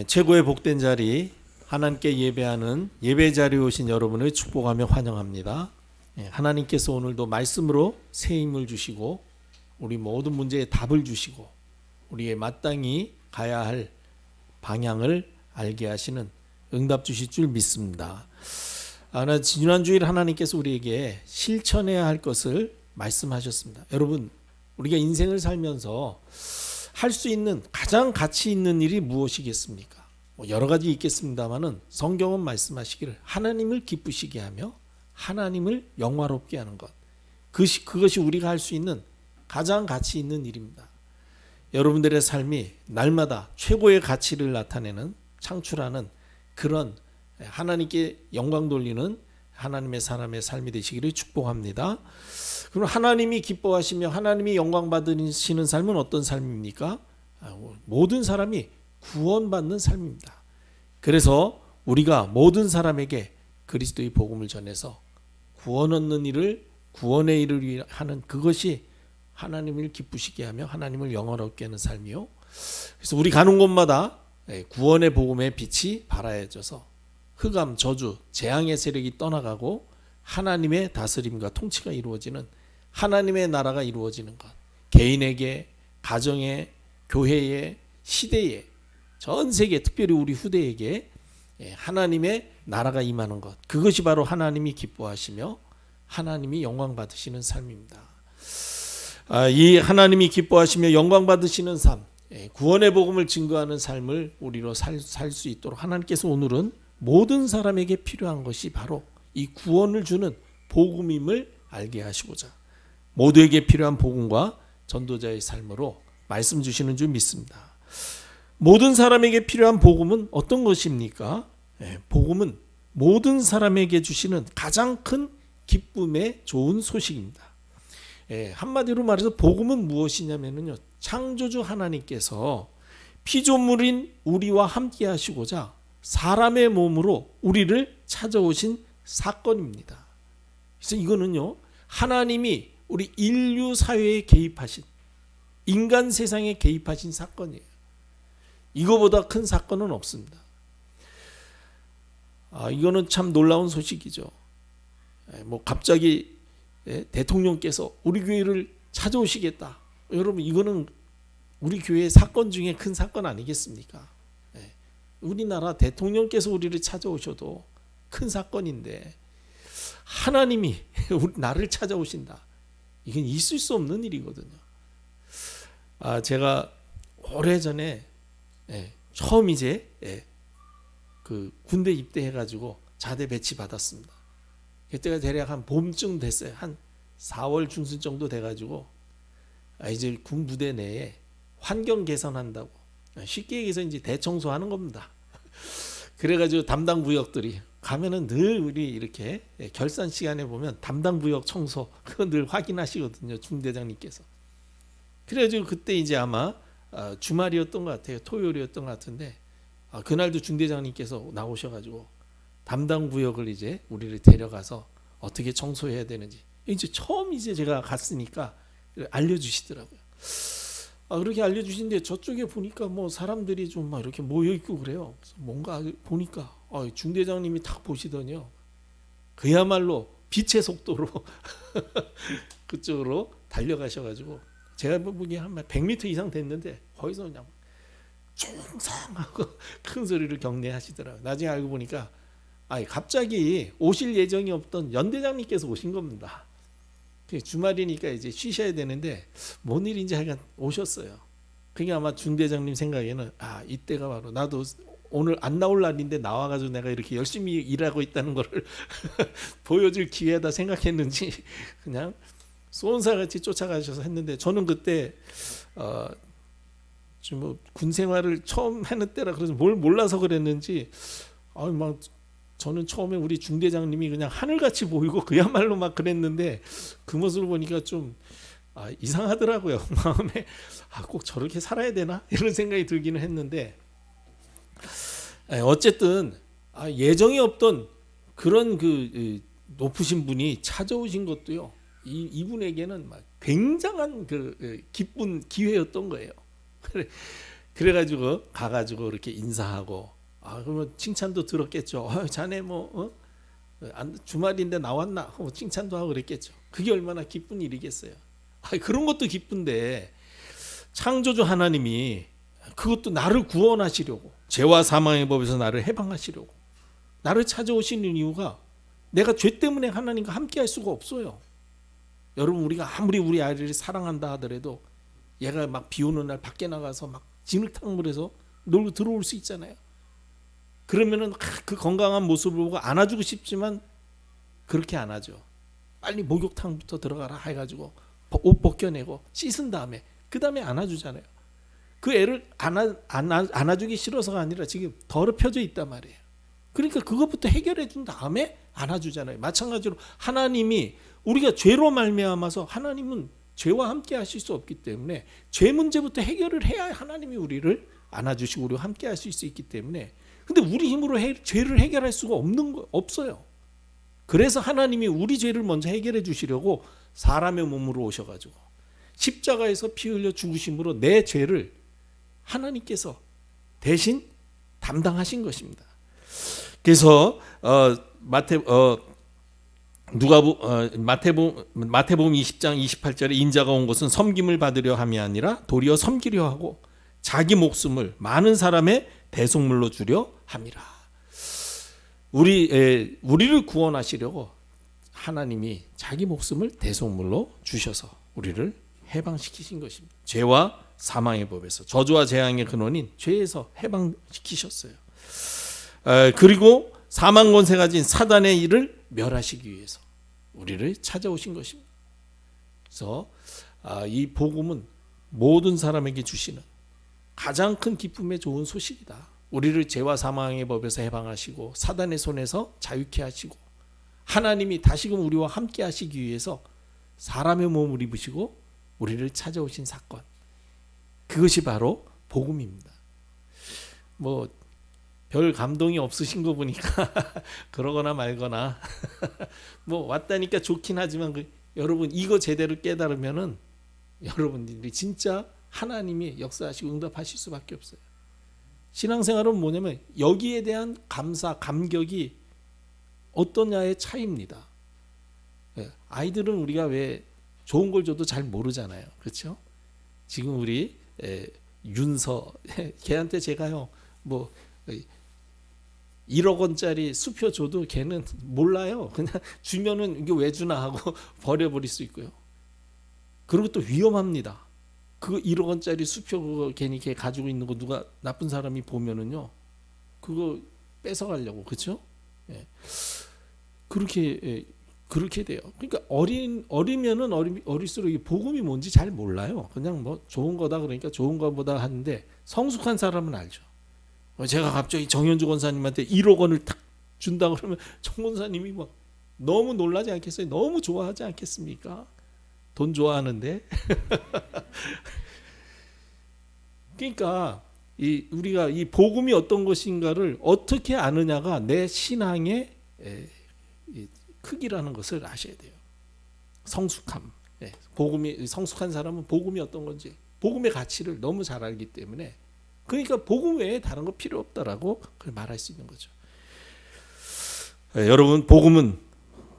최고의 복된 자리 하나님께 예배하는 예배 자리에 오신 여러분을 축복하며 환영합니다. 하나님께서 오늘도 말씀으로 새 힘을 주시고 우리 모든 문제에 답을 주시고 우리의 마땅히 가야 할 방향을 알게 하시는 응답 주실 줄 믿습니다. 지난주일 하나님께서 우리에게 실천해야 할 것을 말씀하셨습니다. 여러분, 우리가 인생을 살면서 할 수 있는 가장 가치 있는 일이 무엇이겠습니까? 여러 가지 있겠습니다만은 성경은 말씀하시기를 하나님을 기쁘시게 하며 하나님을 영화롭게 하는 것, 그것이 우리가 할 수 있는 가장 가치 있는 일입니다. 여러분들의 삶이 날마다 최고의 가치를 나타내는, 창출하는 그런 하나님께 영광 돌리는 하나님의 사람의 삶이 되시기를 축복합니다. 그럼 하나님이 기뻐하시며 하나님이 영광 받으시는 삶은 어떤 삶입니까? 모든 사람이 구원받는 삶입니다. 그래서 우리가 모든 사람에게 그리스도의 복음을 전해서 구원 얻는 일을, 구원의 일을 하는 그것이 하나님을 기쁘시게 하며 하나님을 영화롭게 하는 삶이요. 그래서 우리 가는 곳마다 구원의 복음의 빛이 발하여져서 흑암, 저주, 재앙의 세력이 떠나가고 하나님의 다스림과 통치가 이루어지는 하나님의 나라가 이루어지는 것, 개인에게, 가정에, 교회에, 시대에, 전 세계, 특별히 우리 후대에게 하나님의 나라가 임하는 것, 그것이 바로 하나님이 기뻐하시며 하나님이 영광 받으시는 삶입니다. 이 하나님이 기뻐하시며 영광 받으시는 삶, 구원의 복음을 증거하는 삶을 우리로 살 수 있도록 하나님께서 오늘은 모든 사람에게 필요한 것이 바로 이 구원을 주는 복음임을 알게 하시고자 모두에게 필요한 복음과 전도자의 삶으로 말씀 주시는 줄 믿습니다. 모든 사람에게 필요한 복음은 어떤 것입니까? 복음은 모든 사람에게 주시는 가장 큰 기쁨의 좋은 소식입니다. 한마디로 말해서 복음은 무엇이냐면요, 창조주 하나님께서 피조물인 우리와 함께 하시고자 사람의 몸으로 우리를 찾아오신 사건입니다. 그래서 이거는요, 하나님이 우리 인류 사회에 개입하신, 인간 세상에 개입하신 사건이에요. 이거보다 큰 사건은 없습니다. 이거는 참 놀라운 소식이죠. 갑자기 대통령께서 우리 교회를 찾아오시겠다. 여러분, 이거는 우리 교회의 사건 중에 큰 사건 아니겠습니까? 우리나라 대통령께서 우리를 찾아오셔도 큰 사건인데 하나님이 나를 찾아오신다. 이건 있을 수 없는 일이거든요. 제가 오래전에 처음 이제 그 군대 입대해가지고 자대 배치 받았습니다. 그때가 대략 한 봄쯤 됐어요. 한 4월 중순 정도 돼가지고 이제 군 부대 내에 환경 개선한다고, 쉽게 얘기해서 이제 대청소하는 겁니다. 그래가지고 담당 부역들이 가면은 늘 우리 이렇게 결산 시간에 보면 담당 부역 청소 그거 늘 확인하시거든요, 중대장님께서. 그래가지고 그때 이제 아마 주말이었던 것 같아요, 토요일이었던 것 같은데 그날도 중대장님께서 나오셔가지고 담당 부역을 이제 우리를 데려가서 어떻게 청소해야 되는지 이제 처음 이제 제가 갔으니까 알려주시더라고요. 그렇게 알려주시는데 저쪽에 보니까 뭐 사람들이 좀 막 이렇게 모여 있고 그래요. 뭔가 보니까 중대장님이 딱 보시더니요, 그야말로 빛의 속도로 그쪽으로 달려가셔가지고 제가 보기에 한 100m 이상 됐는데 거기서 그냥 충성하고 큰 소리로 격려하시더라고요. 나중에 알고 보니까 갑자기 오실 예정이 없던 연대장님께서 오신 겁니다. 주말이니까 이제 쉬셔야 되는데 뭔 일인지 하여간 오셨어요. 그게 아마 중대장님 생각에는 이때가 바로 나도 오늘 안 나올 날인데 나와가지고 내가 이렇게 열심히 일하고 있다는 거를 보여줄 기회다 생각했는지 그냥 쏜사같이 쫓아가셔서 했는데, 저는 그때 좀 군 생활을 처음 하는 때라 그래서 뭘 몰라서 그랬는지 막 저는 처음에 우리 중대장님이 그냥 하늘같이 보이고 그야말로 막 그랬는데 그 모습을 보니까 좀 이상하더라고요. 마음에 꼭 저렇게 살아야 되나 이런 생각이 들기는 했는데, 어쨌든 예정이 없던 그런 그 높으신 분이 찾아오신 것도요, 이분에게는 막 굉장한 그 기쁜 기회였던 거예요. 그래가지고 가가지고 이렇게 인사하고 그러면 칭찬도 들었겠죠. 자네 뭐 주말인데 나왔나? 칭찬도 하고 그랬겠죠. 그게 얼마나 기쁜 일이겠어요. 그런 것도 기쁜데 창조주 하나님이 그것도 나를 구원하시려고 죄와 사망의 법에서 나를 해방하시려고 나를 찾아오시는 이유가 내가 죄 때문에 하나님과 함께 할 수가 없어요. 여러분 우리가 아무리 우리 아이를 사랑한다 하더라도 얘가 막 비 오는 날 밖에 나가서 막 진흙탕물에서 놀고 들어올 수 있잖아요. 그러면은 그 건강한 모습을 보고 안아주고 싶지만 그렇게 안 하죠. 빨리 목욕탕부터 들어가라 해가지고 옷 벗겨내고 씻은 다음에 그 다음에 안아주잖아요. 그 애를 안아주기 싫어서가 아니라 지금 더럽혀져 있단 말이에요. 그러니까 그것부터 해결해 준 다음에 안아주잖아요. 마찬가지로 하나님이 우리가 죄로 말미암아서 하나님은 죄와 함께 하실 수 없기 때문에 죄 문제부터 해결을 해야 하나님이 우리를 안아주시고 우리와 함께 하실 수 있기 때문에 근데 우리 힘으로 죄를 해결할 수가 없어요. 그래서 하나님이 우리 죄를 먼저 해결해 주시려고 사람의 몸으로 오셔가지고 십자가에서 피 흘려 죽으심으로 내 죄를 하나님께서 대신 담당하신 것입니다. 그래서 마태복음 20장 28절에 인자가 온 것은 섬김을 받으려 함이 아니라 도리어 섬기려 하고 자기 목숨을 많은 사람의 대속물로 주려 함이라. 우리를 구원하시려고 하나님이 자기 목숨을 대속물로 주셔서 우리를 해방시키신 것입니다. 죄와 사망의 법에서 저주와 재앙의 근원인 죄에서 해방시키셨어요. 그리고 사망 권세 가진 사단의 일을 멸하시기 위해서 우리를 찾아오신 것입니다. 그래서 이 복음은 모든 사람에게 주시는 가장 큰 기쁨의 좋은 소식이다. 우리를 죄와 사망의 법에서 해방하시고 사단의 손에서 자유케 하시고 하나님이 다시금 우리와 함께 하시기 위해서 사람의 몸을 입으시고 우리를 찾아오신 사건, 그것이 바로 복음입니다. 뭐 별 감동이 없으신 거 보니까 그러거나 말거나 뭐 왔다니까 좋긴 하지만 여러분 이거 제대로 깨달으면은 여러분들이 진짜 하나님이 역사하시고 응답하실 수밖에 없어요. 신앙생활은 뭐냐면 여기에 대한 감사, 감격이 어떠냐의 차이입니다. 아이들은 우리가 왜 좋은 걸 줘도 잘 모르잖아요. 그렇죠? 지금 우리 윤서 걔한테 제가요 뭐 1억 원짜리 수표 줘도 걔는 몰라요. 그냥 주면은 이게 왜 주나 하고 버려버릴 수 있고요. 그리고 또 위험합니다. 그 1억 원짜리 수표 그거 괜히 걔 가지고 있는 거 누가 나쁜 사람이 보면은요 그거 뺏어가려고. 그렇죠? 예. 그렇게 돼요. 그러니까 어리면은 어릴수록 이 복음이 뭔지 잘 몰라요. 그냥 뭐 좋은 거다 그러니까 좋은 거보다 하는데 성숙한 사람은 알죠. 제가 갑자기 정현주 권사님한테 1억 원을 탁 준다 그러면 정 권사님이 막 너무 놀라지 않겠어요? 너무 좋아하지 않겠습니까? 돈 좋아하는데. 그러니까 우리가 이 복음이 어떤 것인가를 어떻게 아느냐가 내 신앙의 크기라는 것을 아셔야 돼요. 성숙함. 복음이 성숙한 사람은 복음이 어떤 건지, 복음의 가치를 너무 잘 알기 때문에 그러니까 복음 외에 다른 거 필요 없다라고 말할 수 있는 거죠. 여러분 복음은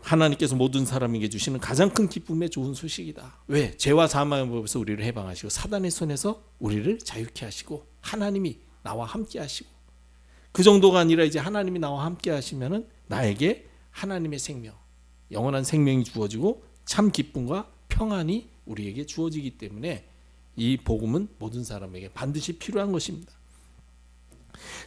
하나님께서 모든 사람에게 주시는 가장 큰 기쁨의 좋은 소식이다. 왜? 죄와 사망의 법에서 우리를 해방하시고 사단의 손에서 우리를 자유케 하시고 하나님이 나와 함께 하시고 그 정도가 아니라 이제 하나님이 나와 함께 하시면은 나에게 하나님의 생명, 영원한 생명이 주어지고 참 기쁨과 평안이 우리에게 주어지기 때문에 이 복음은 모든 사람에게 반드시 필요한 것입니다.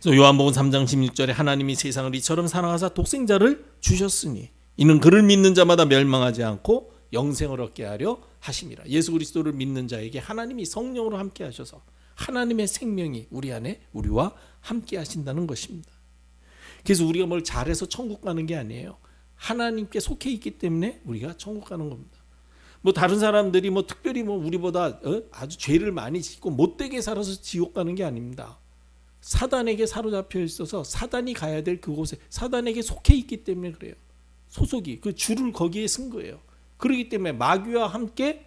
그래서 요한복음 3장 16절에 하나님이 세상을 이처럼 사랑하사 독생자를 주셨으니 이는 그를 믿는 자마다 멸망하지 않고 영생을 얻게 하려 하심이라. 예수 그리스도를 믿는 자에게 하나님이 성령으로 함께 하셔서 하나님의 생명이 우리 안에 우리와 함께 하신다는 것입니다. 그래서 우리가 뭘 잘해서 천국 가는 게 아니에요. 하나님께 속해 있기 때문에 우리가 천국 가는 겁니다. 뭐 다른 사람들이 뭐 특별히 뭐 우리보다 아주 죄를 많이 짓고 못되게 살아서 지옥 가는 게 아닙니다. 사단에게 사로잡혀 있어서 사단이 가야 될 그곳에 사단에게 속해 있기 때문에 그래요. 소속이 그 줄을 거기에 쓴 거예요. 그렇기 때문에 마귀와 함께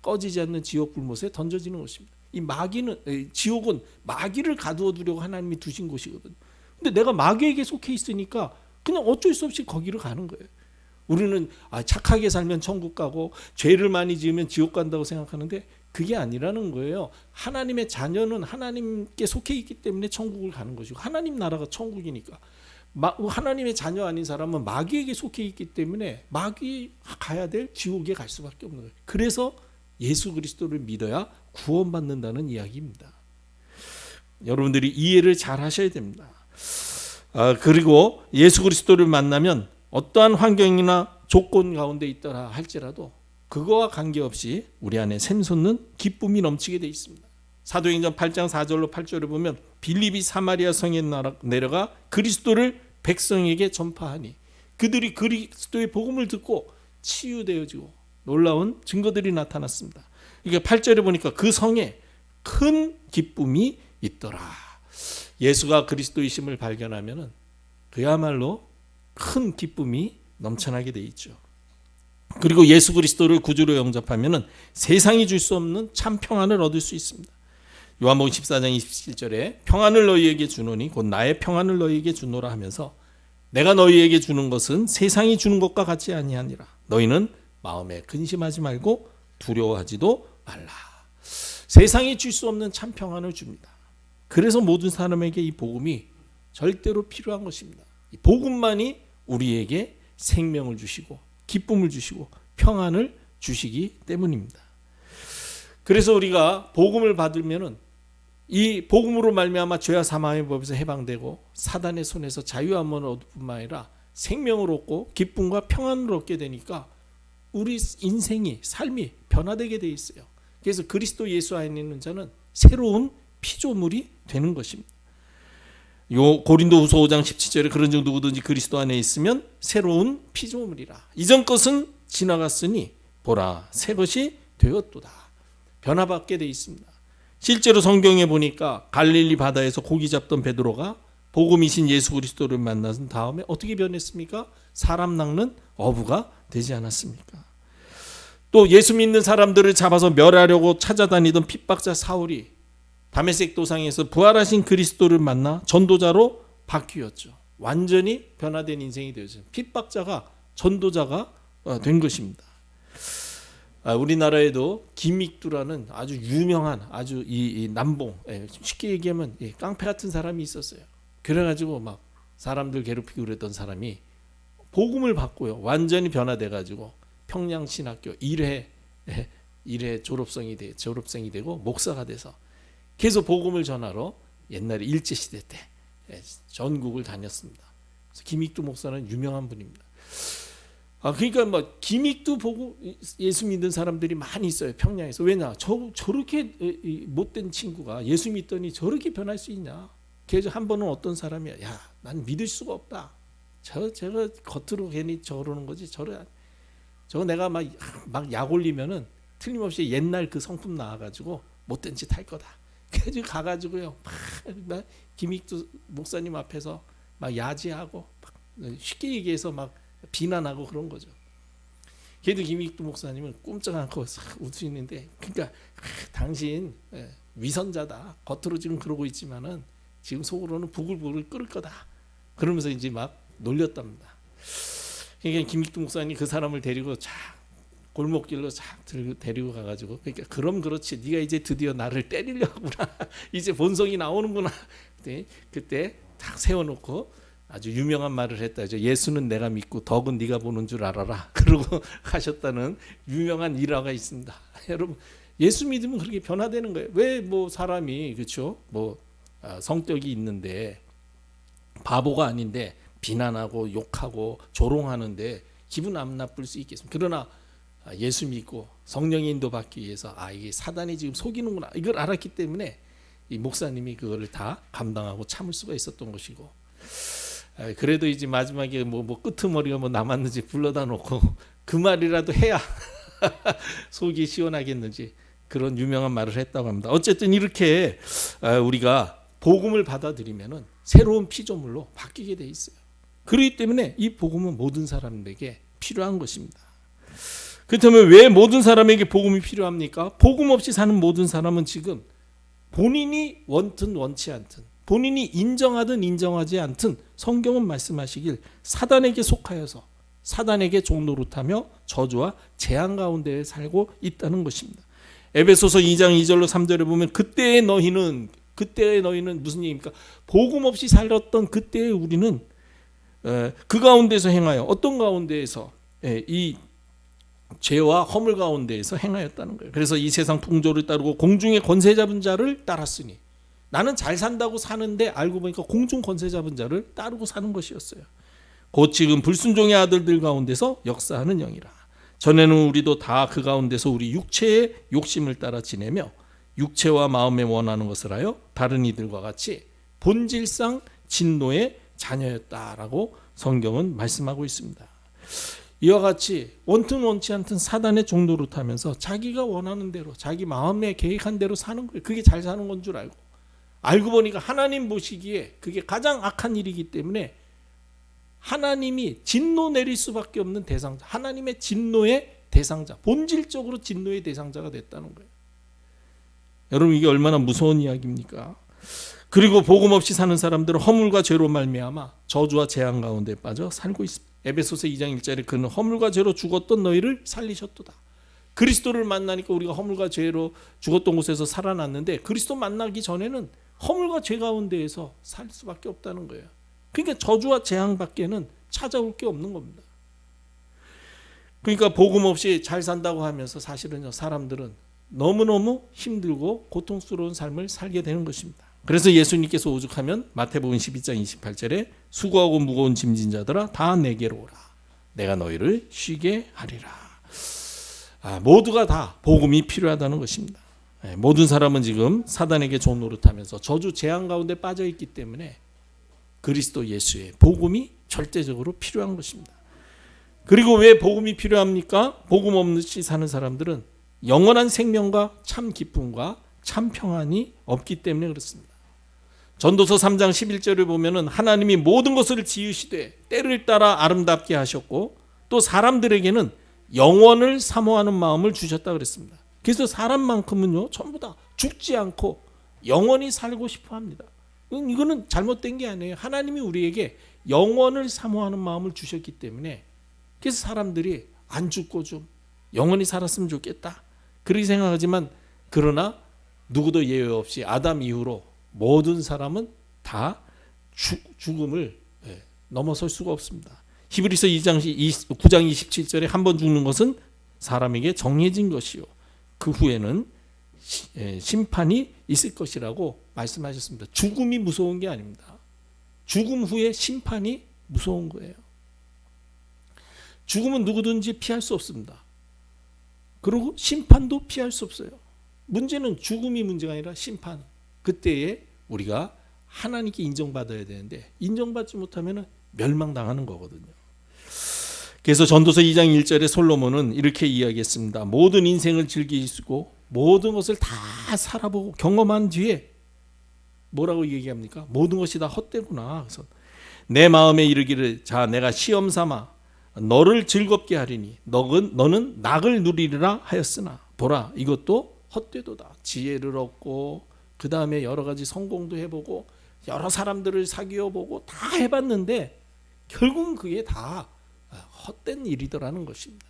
꺼지지 않는 지옥 불못에 던져지는 것입니다. 이 마귀는 지옥은 마귀를 가두어 두려고 하나님이 두신 곳이거든요. 근데 내가 마귀에게 속해 있으니까 그냥 어쩔 수 없이 거기로 가는 거예요. 우리는 착하게 살면 천국 가고 죄를 많이 지으면 지옥 간다고 생각하는데 그게 아니라는 거예요. 하나님의 자녀는 하나님께 속해 있기 때문에 천국을 가는 것이고 하나님 나라가 천국이니까. 하나님의 자녀 아닌 사람은 마귀에게 속해 있기 때문에 마귀 가야 될 지옥에 갈 수밖에 없는 거예요. 그래서 예수 그리스도를 믿어야 구원받는다는 이야기입니다. 여러분들이 이해를 잘 하셔야 됩니다. 그리고 예수 그리스도를 만나면 어떠한 환경이나 조건 가운데 있더라 할지라도 그거와 관계없이 우리 안에 샘솟는 기쁨이 넘치게 되어 있습니다. 사도행전 8장 4절로 8절을 보면 빌립이 사마리아 성에 내려가 그리스도를 백성에게 전파하니 그들이 그리스도의 복음을 듣고 치유되어지고 놀라운 증거들이 나타났습니다. 이게 8절에 보니까 그 성에 큰 기쁨이 있더라. 예수가 그리스도이심을 발견하면은 그야말로 큰 기쁨이 넘쳐나게 돼 있죠. 그리고 예수 그리스도를 구주로 영접하면은 세상이 줄 수 없는 참 평안을 얻을 수 있습니다. 요한복음 14장 27절에 평안을 너희에게 주노니 곧 나의 평안을 너희에게 주노라 하면서 내가 너희에게 주는 것은 세상이 주는 것과 같지 아니하니라. 너희는 마음에 근심하지 말고 두려워하지도 말라. 세상이 줄 수 없는 참 평안을 줍니다. 그래서 모든 사람에게 이 복음이 절대로 필요한 것입니다. 이 복음만이 우리에게 생명을 주시고 기쁨을 주시고 평안을 주시기 때문입니다. 그래서 우리가 복음을 받으면은 이 복음으로 말미암아 죄와 사망의 법에서 해방되고 사단의 손에서 자유함을 얻을 뿐만 아니라 생명을 얻고 기쁨과 평안을 얻게 되니까 우리 인생이 삶이 변화되게 돼 있어요. 그래서 그리스도 예수 안에 있는 자는 새로운 피조물이 되는 것입니다. 요 고린도후서 5장 17절에 그런즉 누구든지 그리스도 안에 있으면 새로운 피조물이라. 이전 것은 지나갔으니 보라 새 것이 되었도다. 변화받게 돼 있습니다. 실제로 성경에 보니까 갈릴리 바다에서 고기 잡던 베드로가 복음이신 예수 그리스도를 만난 다음에 어떻게 변했습니까? 사람 낚는 어부가 되지 않았습니까? 또 예수 믿는 사람들을 잡아서 멸하려고 찾아다니던 핍박자 사울이 다메섹 도상에서 부활하신 그리스도를 만나 전도자로 바뀌었죠. 완전히 변화된 인생이 되었어요. 핍박자가 전도자가 된 것입니다. 우리나라에도 김익두라는 아주 유명한 아주 이 남봉, 쉽게 얘기하면 깡패 같은 사람이 있었어요. 그래가지고 막 사람들 괴롭히고 그랬던 사람이 복음을 받고요. 완전히 변화돼가지고 평양신학교 1회 졸업생이 되고 목사가 돼서 계속 복음을 전하러 옛날에 일제시대 때 전국을 다녔습니다. 그래서 김익두 목사는 유명한 분입니다. 그러니까 뭐 김익두 보고 예수 믿는 사람들이 많이 있어요. 평양에서. 왜냐? 저렇게 못된 친구가 예수 믿더니 저렇게 변할 수 있냐? 그래서 한 번은 어떤 사람이야. 야, 난 믿을 수가 없다. 제가 겉으로 괜히 저러는 거지. 저거 내가 막 약 올리면은 틀림없이 옛날 그 성품 나와가지고 못된 짓 할 거다. 그래서 가가지고요. 막 김익두 목사님 앞에서 막 야지하고 막 쉽게 얘기해서 막 비난하고 그런 거죠. 그래도 김익두 목사님은 꼼짝 않고 웃으시는데, 그러니까 당신 위선자다. 겉으로 지금 그러고 있지만은 지금 속으로는 부글부글 끓을 거다. 그러면서 이제 막 놀렸답니다. 그러니까 김익두 목사님 그 사람을 데리고 골목길로 데리고 가가지고, 그러니까 그럼 그렇지. 네가 이제 드디어 나를 때리려구나. 이제 본성이 나오는구나. 그때 딱 세워놓고 아주 유명한 말을 했다죠. 예수는 내가 믿고 덕은 네가 보는 줄 알아라. 그러고 하셨다는 유명한 일화가 있습니다. 여러분, 예수 믿으면 그렇게 변화되는 거예요. 왜 뭐 사람이 그렇죠? 뭐 성격이 있는데 바보가 아닌데 비난하고 욕하고 조롱하는데 기분 안 나쁠 수 있겠습니까? 그러나 예수 믿고 성령의 인도받기 위해서 이게 사단이 지금 속이는구나 이걸 알았기 때문에 이 목사님이 그거를 다 감당하고 참을 수가 있었던 것이고, 그래도 이제 마지막에 뭐 끄트머리가 뭐 남았는지 불러다 놓고 그 말이라도 해야 속이 시원하겠는지 그런 유명한 말을 했다고 합니다. 어쨌든 이렇게 우리가 복음을 받아들이면은 새로운 피조물로 바뀌게 돼 있어요. 그렇기 때문에 이 복음은 모든 사람에게 필요한 것입니다. 그렇다면 왜 모든 사람에게 복음이 필요합니까? 복음 없이 사는 모든 사람은 지금 본인이 원든 원치 않든, 본인이 인정하든 인정하지 않든 성경은 말씀하시길 사단에게 속하여서 사단에게 종노릇하며 저주와 재앙 가운데 살고 있다는 것입니다. 에베소서 2장 2절로 3절에 보면 그때의 너희는 무슨 얘기입니까? 복음 없이 살았던 그때의 우리는 그 가운데서 행하여 어떤 가운데에서 이 죄와 허물 가운데에서 행하였다는 거예요. 그래서 이 세상 풍조를 따르고 공중의 권세 잡은 자를 따랐으니 나는 잘 산다고 사는데 알고 보니까 공중 권세 잡은 자를 따르고 사는 것이었어요. 곧 지금 불순종의 아들들 가운데서 역사하는 영이라. 전에는 우리도 다 그 가운데서 우리 육체의 욕심을 따라 지내며 육체와 마음에 원하는 것을 하여 다른 이들과 같이 본질상 진노의 자녀였다라고 성경은 말씀하고 있습니다. 이와 같이 원튼 원치 않든 사단의 종노릇하면서 자기가 원하는 대로 자기 마음에 계획한 대로 사는 거예요. 그게 잘 사는 건 줄 알고 보니까 하나님 보시기에 그게 가장 악한 일이기 때문에 하나님이 진노 내릴 수밖에 없는 대상자, 하나님의 진노의 대상자, 본질적으로 진노의 대상자가 됐다는 거예요. 여러분 이게 얼마나 무서운 이야기입니까? 그리고 복음 없이 사는 사람들은 허물과 죄로 말미암아 저주와 재앙 가운데 빠져 살고 있습니다. 에베소서 2장 1절에 그는 허물과 죄로 죽었던 너희를 살리셨도다. 그리스도를 만나니까 우리가 허물과 죄로 죽었던 곳에서 살아났는데 그리스도 만나기 전에는 허물과 죄 가운데에서 살 수밖에 없다는 거예요. 그러니까 저주와 재앙 밖에는 찾아올 게 없는 겁니다. 그러니까 복음 없이 잘 산다고 하면서 사실은요 사람들은 너무너무 힘들고 고통스러운 삶을 살게 되는 것입니다. 그래서 예수님께서 오죽하면 마태복음 12장 28절에 수고하고 무거운 짐진 자들아 다 내게로 오라. 내가 너희를 쉬게 하리라. 모두가 다 복음이 필요하다는 것입니다. 모든 사람은 지금 사단에게 종노릇하면서 저주 재앙 가운데 빠져 있기 때문에 그리스도 예수의 복음이 절대적으로 필요한 것입니다. 그리고 왜 복음이 필요합니까? 복음 없이 사는 사람들은 영원한 생명과 참 기쁨과 참 평안이 없기 때문에 그렇습니다. 전도서 3장 11절을 보면은 하나님이 모든 것을 지으시되 때를 따라 아름답게 하셨고 또 사람들에게는 영원을 사모하는 마음을 주셨다 그랬습니다. 그래서 사람만큼은요 전부 다 죽지 않고 영원히 살고 싶어 합니다. 이거는 잘못된 게 아니에요. 하나님이 우리에게 영원을 사모하는 마음을 주셨기 때문에 그래서 사람들이 안 죽고 좀 영원히 살았으면 좋겠다 그렇게 생각하지만 그러나 누구도 예외 없이 아담 이후로 모든 사람은 다 죽음을 넘어설 수가 없습니다. 히브리서 9장 27절에 한 번 죽는 것은 사람에게 정해진 것이요 그 후에는 심판이 있을 것이라고 말씀하셨습니다. 죽음이 무서운 게 아닙니다. 죽음 후에 심판이 무서운 거예요. 죽음은 누구든지 피할 수 없습니다. 그리고 심판도 피할 수 없어요. 문제는 죽음이 문제가 아니라 심판. 그때에 우리가 하나님께 인정받아야 되는데 인정받지 못하면 멸망당하는 거거든요. 그래서 전도서 2장 1절에 솔로몬은 이렇게 이야기했습니다. 모든 인생을 즐기시고 모든 것을 다 살아보고 경험한 뒤에 뭐라고 얘기합니까? 모든 것이 다 헛되구나. 그래서 내 마음에 이르기를 자 내가 시험 삼아 너를 즐겁게 하리니 너는 낙을 누리리라 하였으나 보라 이것도 헛되도다. 지혜를 얻고 그 다음에 여러 가지 성공도 해보고 여러 사람들을 사귀어보고 다 해봤는데 결국은 그게 다 헛된 일이더라는 것입니다.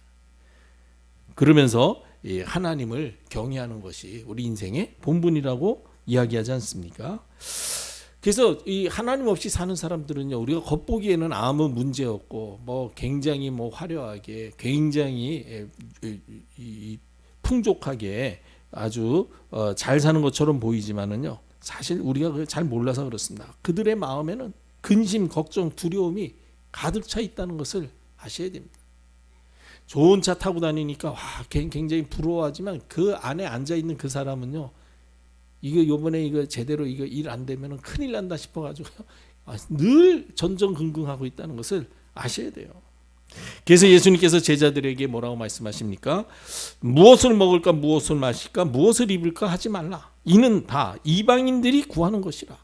그러면서 하나님을 경외하는 것이 우리 인생의 본분이라고 이야기하지 않습니까? 그래서 이 하나님 없이 사는 사람들은요 우리가 겉보기에는 아무 문제 없고 뭐 굉장히 뭐 화려하게 굉장히 풍족하게 아주 잘 사는 것처럼 보이지만은요 사실 우리가 잘 몰라서 그렇습니다. 그들의 마음에는 근심, 걱정, 두려움이 가득 차 있다는 것을 아셔야 됩니다. 좋은 차 타고 다니니까 와 굉장히 부러워하지만 그 안에 앉아 있는 그 사람은요 이거 요번에 이거 제대로 이거 일 안 되면은 큰일 난다 싶어가지고 늘 전전긍긍하고 있다는 것을 아셔야 돼요. 그래서 예수님께서 제자들에게 뭐라고 말씀하십니까? 무엇을 먹을까 무엇을 마실까 무엇을 입을까 하지 말라. 이는 다 이방인들이 구하는 것이라.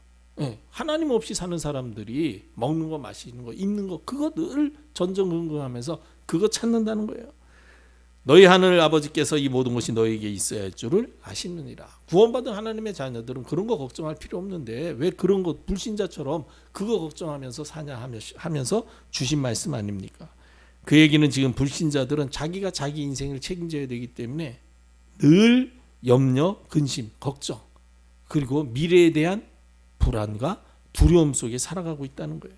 하나님 없이 사는 사람들이 먹는 거 마시는 거 입는 거 그거 늘 전전긍긍하면서 그거 찾는다는 거예요. 너희 하늘 아버지께서 이 모든 것이 너에게 있어야 할 줄을 아시느니라. 구원받은 하나님의 자녀들은 그런 거 걱정할 필요 없는데 왜 그런 거 불신자처럼 그거 걱정하면서 사냐 하면서 주신 말씀 아닙니까? 그 얘기는 지금 불신자들은 자기가 자기 인생을 책임져야 되기 때문에 늘 염려, 근심, 걱정, 그리고 미래에 대한 불안과 두려움 속에 살아가고 있다는 거예요.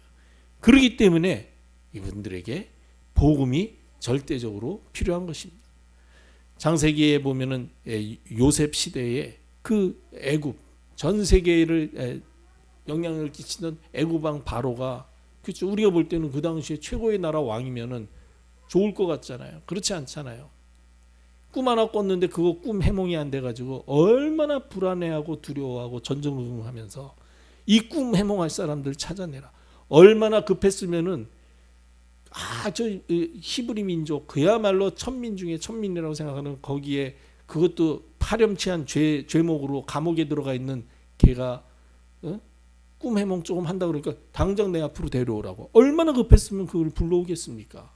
그렇기 때문에 이분들에게 복음이 절대적으로 필요한 것입니다. 창세기에 보면은 요셉 시대에 그 애굽 전 세계를 영향을 끼치던 애굽 왕 바로가, 그렇죠, 우리가 볼 때는 그 당시에 최고의 나라 왕이면은 좋을 것 같잖아요. 그렇지 않잖아요. 꿈 하나 꿨는데 그거 꿈 해몽이 안 돼가지고 얼마나 불안해하고 두려워하고 전전긍긍하면서 이 꿈 해몽할 사람들 찾아내라. 얼마나 급했으면은 저 히브리 민족 그야말로 천민 중에 천민이라고 생각하는 거기에 그것도 파렴치한 죄목으로 감옥에 들어가 있는 걔가 꿈 해몽 조금 한다 그러니까 당장 내 앞으로 데려오라고. 얼마나 급했으면 그걸 불러오겠습니까?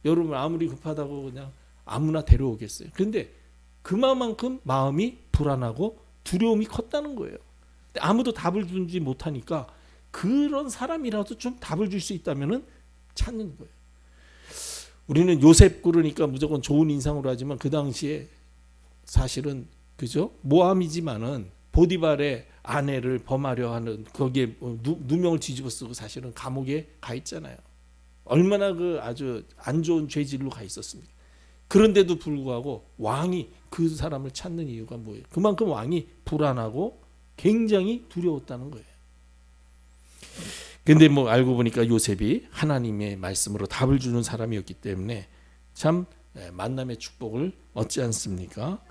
여러분 아무리 급하다고 그냥 아무나 데려오겠어요. 그런데 그만큼 마음이 불안하고 두려움이 컸다는 거예요. 근데 아무도 답을 주지 못하니까 그런 사람이라도 좀 답을 줄 수 있다면은 찾는 거예요. 우리는 요셉 그러니까 무조건 좋은 인상으로 하지만 그 당시에 사실은 그죠? 모함이지만은 보디발의 아내를 범하려 하는 거기에 누명을 뒤집어 쓰고 사실은 감옥에 가 있잖아요. 얼마나 그 아주 안 좋은 죄질로 가 있었습니까? 그런데도 불구하고 왕이 그 사람을 찾는 이유가 뭐예요? 그만큼 왕이 불안하고 굉장히 두려웠다는 거예요. 근데 뭐 알고 보니까 요셉이 하나님의 말씀으로 답을 주는 사람이었기 때문에 참 만남의 축복을 얻지 않습니까?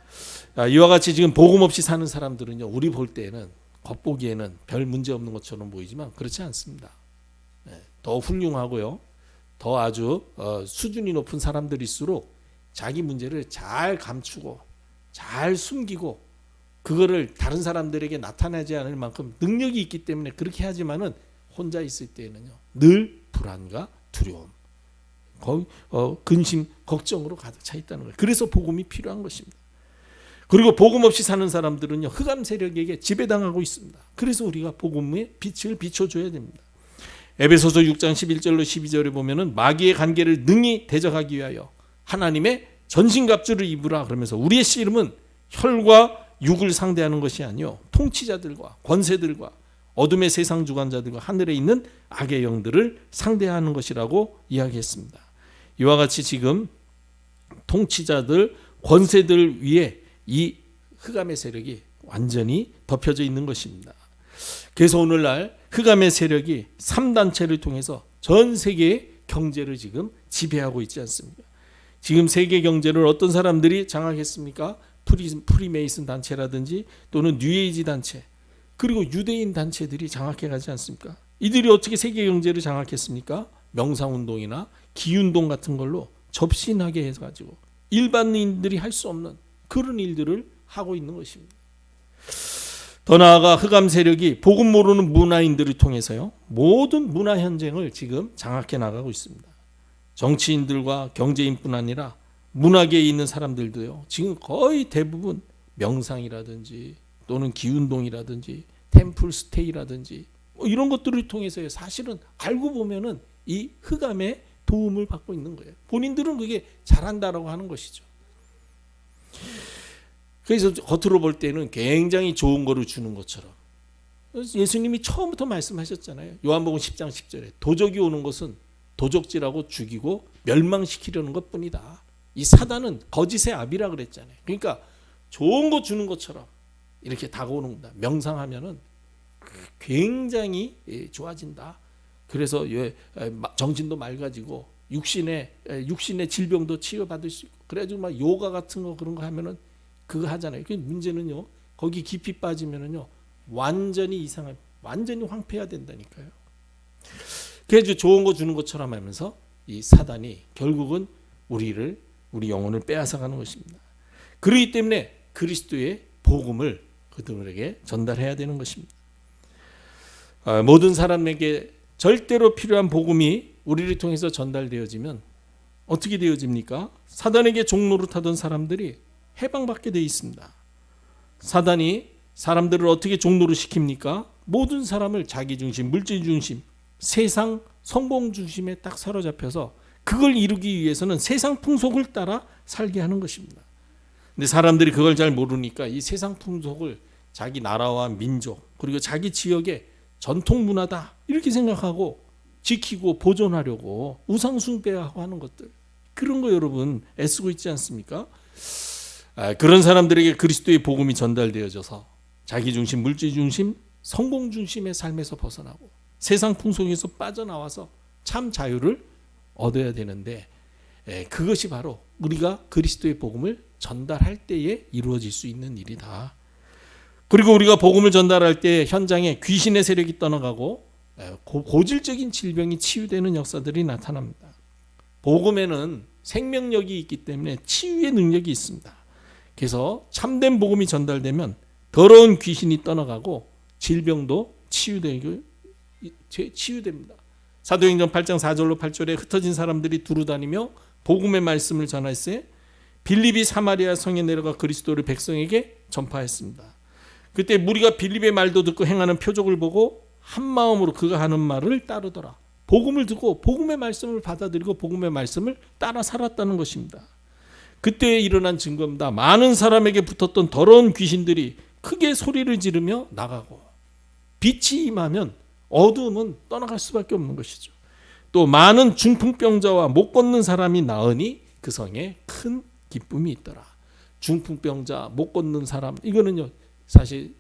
이와 같이 지금 복음 없이 사는 사람들은요, 우리 볼 때는 겉보기에는 별 문제 없는 것처럼 보이지만 그렇지 않습니다. 더 훌륭하고요, 더 아주 수준이 높은 사람들일수록 자기 문제를 잘 감추고 잘 숨기고 그거를 다른 사람들에게 나타나지 않을 만큼 능력이 있기 때문에 그렇게 하지만은 혼자 있을 때는요 늘 불안과 두려움, 거의 근심, 걱정으로 가득 차 있다는 거예요. 그래서 복음이 필요한 것입니다. 그리고 복음 없이 사는 사람들은요 흑암 세력에게 지배당하고 있습니다. 그래서 우리가 복음의 빛을 비춰줘야 됩니다. 에베소서 6장 11절로 12절에 보면은 마귀의 관계를 능히 대적하기 위하여 하나님의 전신갑주를 입으라 그러면서 우리의 씨름은 혈과 육을 상대하는 것이 아니요 통치자들과 권세들과 어둠의 세상 주관자들과 하늘에 있는 악의 영들을 상대하는 것이라고 이야기했습니다. 이와 같이 지금 통치자들, 권세들 위에 이 흑암의 세력이 완전히 덮여져 있는 것입니다. 그래서 오늘날 흑암의 세력이 3단체를 통해서 전 세계의 경제를 지금 지배하고 있지 않습니까? 지금 세계 경제를 어떤 사람들이 장악했습니까? 프리메이슨 단체라든지 또는 뉴에이지 단체, 그리고 유대인 단체들이 장악해 가지 않습니까? 이들이 어떻게 세계 경제를 장악했습니까? 명상운동이나 기운동 같은 걸로 접신하게 해가지고 일반인들이 할 수 없는 그런 일들을 하고 있는 것입니다. 더 나아가 흑암 세력이 복음 모르는 문화인들을 통해서요 모든 문화 현장을 지금 장악해 나가고 있습니다. 정치인들과 경제인뿐 아니라 문화계에 있는 사람들도요 지금 거의 대부분 명상이라든지 또는 기운동이라든지 템플 스테이라든지 이런 것들을 통해서 사실은 알고 보면은 이 흑암의 도움을 받고 있는 거예요. 본인들은 그게 잘한다라고 하는 것이죠. 그래서 겉으로 볼 때는 굉장히 좋은 거를 주는 것처럼 예수님이 처음부터 말씀하셨잖아요. 요한복음 10장 10절에 도적이 오는 것은 도적질하고 죽이고 멸망시키려는 것뿐이다. 이 사단은 거짓의 아비라 그랬잖아요. 그러니까 좋은 거 주는 것처럼 이렇게 다가오는 겁니다. 명상하면은 굉장히 좋아진다. 그래서 정신도 맑아지고 육신의 질병도 치유받을 수 있고 그래가지고 막 요가 같은 거 그런 거 하면은 그거 하잖아요. 그 문제는요 거기 깊이 빠지면은요 완전히 완전히 황폐해야 된다니까요. 그래서 좋은 거 주는 것처럼 하면서 이 사단이 결국은 우리 영혼을 빼앗아가는 것입니다. 그렇기 때문에 그리스도의 복음을 그들에게 전달해야 되는 것입니다. 모든 사람에게 절대로 필요한 복음이 우리를 통해서 전달되어지면 어떻게 되어집니까? 사단에게 종노릇하던 사람들이 해방받게 되어 있습니다. 사단이 사람들을 어떻게 종노릇시킵니까? 모든 사람을 자기중심, 물질중심, 세상 성공중심에 딱 사로잡혀서 그걸 이루기 위해서는 세상 풍속을 따라 살게 하는 것입니다. 근데 사람들이 그걸 잘 모르니까 이 세상 풍속을 자기 나라와 민족 그리고 자기 지역의 전통 문화다 이렇게 생각하고 지키고 보존하려고 우상 숭배하고 하는 것들, 그런 거 여러분 애쓰고 있지 않습니까? 그런 사람들에게 그리스도의 복음이 전달되어져서 자기 중심, 물질 중심, 성공 중심의 삶에서 벗어나고 세상 풍속에서 빠져나와서 참 자유를 얻어야 되는데, 그것이 바로 우리가 그리스도의 복음을 전달할 때에 이루어질 수 있는 일이다. 그리고 우리가 복음을 전달할 때 현장에 귀신의 세력이 떠나가고 고질적인 질병이 치유되는 역사들이 나타납니다. 복음에는 생명력이 있기 때문에 치유의 능력이 있습니다. 그래서 참된 복음이 전달되면 더러운 귀신이 떠나가고 질병도 치유됩니다. 사도행전 8장 4절로 8절에 흩어진 사람들이 두루다니며 복음의 말씀을 전하였으에 빌립이 사마리아 성에 내려가 그리스도를 백성에게 전파했습니다. 그때 무리가 빌립의 말도 듣고 행하는 표적을 보고 한 마음으로 그가 하는 말을 따르더라. 복음을 듣고 복음의 말씀을 받아들이고 복음의 말씀을 따라 살았다는 것입니다. 그때 일어난 증거입니다. 많은 사람에게 붙었던 더러운 귀신들이 크게 소리를 지르며 나가고, 빛이 임하면 어두움은 떠나갈 수밖에 없는 것이죠. 또 많은 중풍병자와 못 걷는 사람이 나으니 그 성에 큰 기쁨이 있더라. 중풍병자, 못 걷는 사람, 이거는요 사실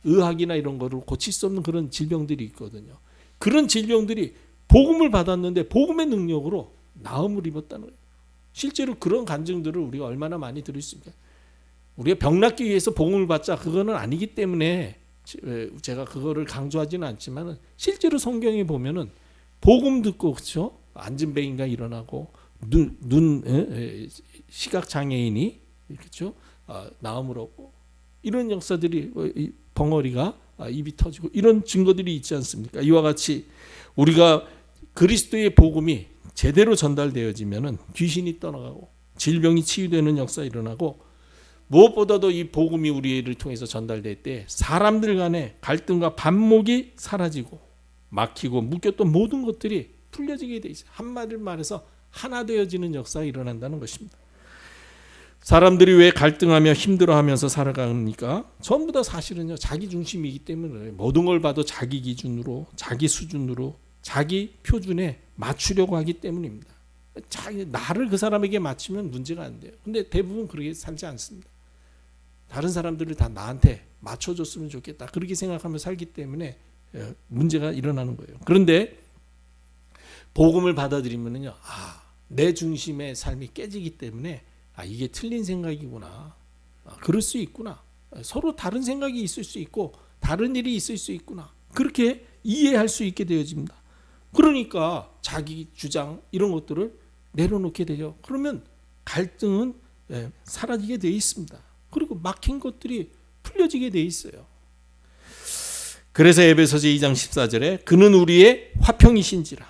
의학이나 이런 거를 고칠 수 없는 그런 질병들이 있거든요. 그런 질병들이 복음을 받았는데 복음의 능력으로 나음을 입었다는 거예요. 실제로 그런 간증들을 우리가 얼마나 많이 들을 수 있습니까? 우리가 병 낫기 위해서 복음을 받자 그거는 아니기 때문에 제가 그거를 강조하지는 않지만 실제로 성경에 보면은 복음 듣고 그렇죠? 안진뱅이가 일어나고 시각 장애인이 그렇죠? 나음을 얻고 이런 역사들이, 벙어리가 입이 터지고 이런 증거들이 있지 않습니까? 이와 같이 우리가 그리스도의 복음이 제대로 전달되어지면은 귀신이 떠나가고 질병이 치유되는 역사가 일어나고, 무엇보다도 이 복음이 우리를 통해서 전달될 때 사람들 간의 갈등과 반목이 사라지고 막히고 묶였던 모든 것들이 풀려지게 돼 있어요. 한마디로 말해서 하나 되어지는 역사가 일어난다는 것입니다. 사람들이 왜 갈등하며 힘들어하면서 살아가니까 전부 다 사실은요 자기 중심이기 때문에 모든 걸 봐도 자기 기준으로, 자기 수준으로, 자기 표준에 맞추려고 하기 때문입니다. 나를 그 사람에게 맞추면 문제가 안 돼요. 근데 대부분 그렇게 살지 않습니다. 다른 사람들을 다 나한테 맞춰줬으면 좋겠다 그렇게 생각하며 살기 때문에 문제가 일어나는 거예요. 그런데 복음을 받아들이면요, 내 중심의 삶이 깨지기 때문에 이게 틀린 생각이구나, 그럴 수 있구나, 서로 다른 생각이 있을 수 있고 다른 일이 있을 수 있구나, 그렇게 이해할 수 있게 되어집니다. 그러니까 자기 주장 이런 것들을 내려놓게 되죠. 그러면 갈등은 사라지게 되어 있습니다. 그리고 막힌 것들이 풀려지게 되어 있어요. 그래서 에베소서 2장 14절에 그는 우리의 화평이신지라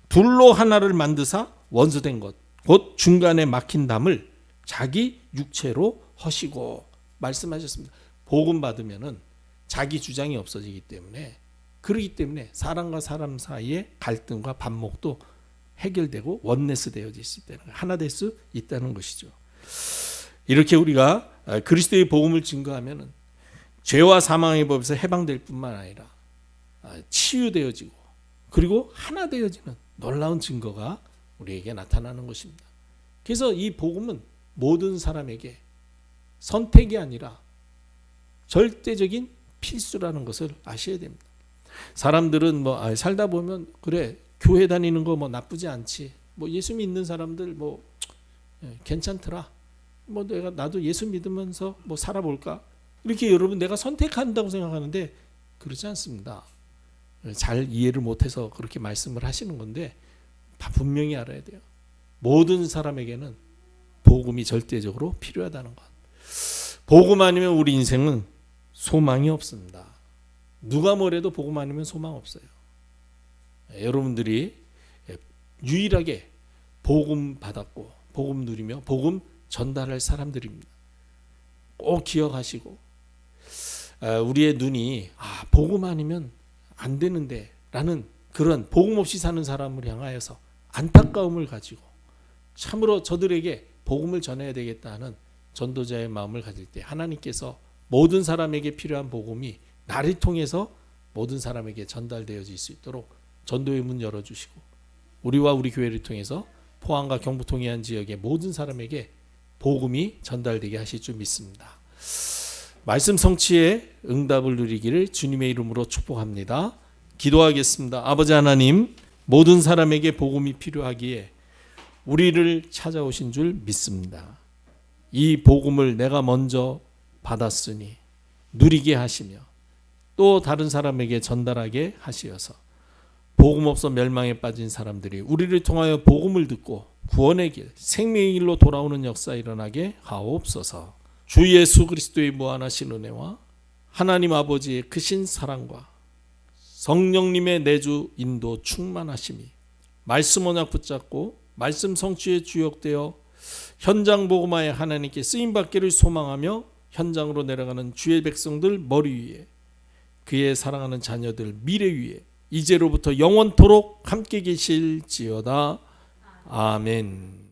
둘로 하나를 만드사 원수된 것 곧 중간에 막힌 담을 자기 육체로 허시고 말씀하셨습니다. 복음 받으면은 자기 주장이 없어지기 때문에, 그렇기 때문에 사람과 사람 사이의 갈등과 반목도 해결되고 원네스 되어질 수 있다는, 하나 될 수 있다는 것이죠. 이렇게 우리가 그리스도의 복음을 증거하면은 죄와 사망의 법에서 해방될 뿐만 아니라 치유되어지고 그리고 하나 되어지는 놀라운 증거가 우리에게 나타나는 것입니다. 그래서 이 복음은 모든 사람에게 선택이 아니라 절대적인 필수라는 것을 아셔야 됩니다. 사람들은 살다 보면 그래 교회 다니는 거 나쁘지 않지, 예수 믿는 사람들 괜찮더라, 나도 예수 믿으면서 살아볼까, 이렇게 여러분 내가 선택한다고 생각하는데 그렇지 않습니다. 잘 이해를 못해서 그렇게 말씀을 하시는 건데 분명히 알아야 돼요. 모든 사람에게는 복음이 절대적으로 필요하다는 것. 복음 아니면 우리 인생은 소망이 없습니다. 누가 뭐래도 복음 아니면 소망 없어요. 여러분들이 유일하게 복음 받았고 복음 누리며 복음 전달할 사람들입니다. 꼭 기억하시고 우리의 눈이 복음 아니면 안 되는데 라는 그런 복음 없이 사는 사람을 향하여서 안타까움을 가지고 참으로 저들에게 복음을 전해야 되겠다 하는 전도자의 마음을 가질 때 하나님께서 모든 사람에게 필요한 복음이 나를 통해서 모든 사람에게 전달되어질 수 있도록 전도의 문 열어주시고 우리와 우리 교회를 통해서 포항과 경북 동해안 지역의 모든 사람에게 복음이 전달되게 하실 줄 믿습니다. 말씀 성취의 응답을 누리기를 주님의 이름으로 축복합니다. 기도하겠습니다. 아버지 하나님, 모든 사람에게 복음이 필요하기에 우리를 찾아오신 줄 믿습니다. 이 복음을 내가 먼저 받았으니 누리게 하시며 또 다른 사람에게 전달하게 하시어서 복음 없어 멸망에 빠진 사람들이 우리를 통하여 복음을 듣고 구원의 길, 생명의 길로 돌아오는 역사 일어나게 하옵소서. 주 예수 그리스도의 무한하신 은혜와 하나님 아버지의 크신 사랑과 성령님의 내주 인도 충만하심이 말씀 언약 붙잡고 말씀 성취에 주역되어 현장 복음화에 하나님께 쓰임받기를 소망하며 현장으로 내려가는 주의 백성들 머리 위에 그의 사랑하는 자녀들 미래 위에 이제로부터 영원토록 함께 계실지어다. 아멘.